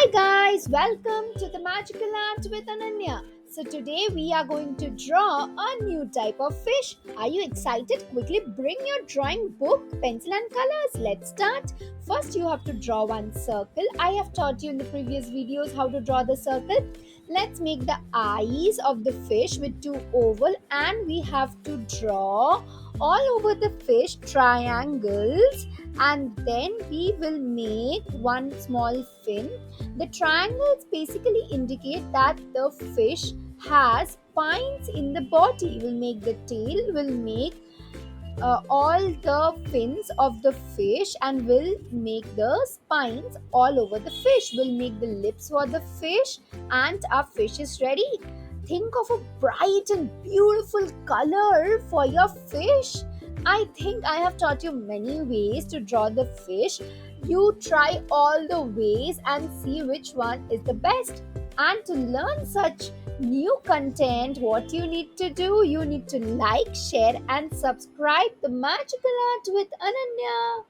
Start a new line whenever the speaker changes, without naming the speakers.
Hi guys, welcome to the Magical Art with Ananya. So today we are going to draw a new type of fish. Are you excited? Quickly bring your drawing book, pencil and colors. Let's start. First you have to draw one circle. I have taught you in the previous videos how to draw the circle. Let's make the eyes of the fish with two oval and we have to draw all over the fish triangles, and then we will make one small fin. The triangles basically indicate that the fish has spines in the body. Will make the tail, will make all the fins of the fish, and will make the spines all over the fish. Will make the lips for the fish, and our fish is ready. Think of a bright and beautiful color for your fish. I think I have taught you many ways to draw the fish. You try all the ways and see which one is the best. And to learn such new content, what you need to do, you need to like, share and subscribe the Magical Art with Ananya.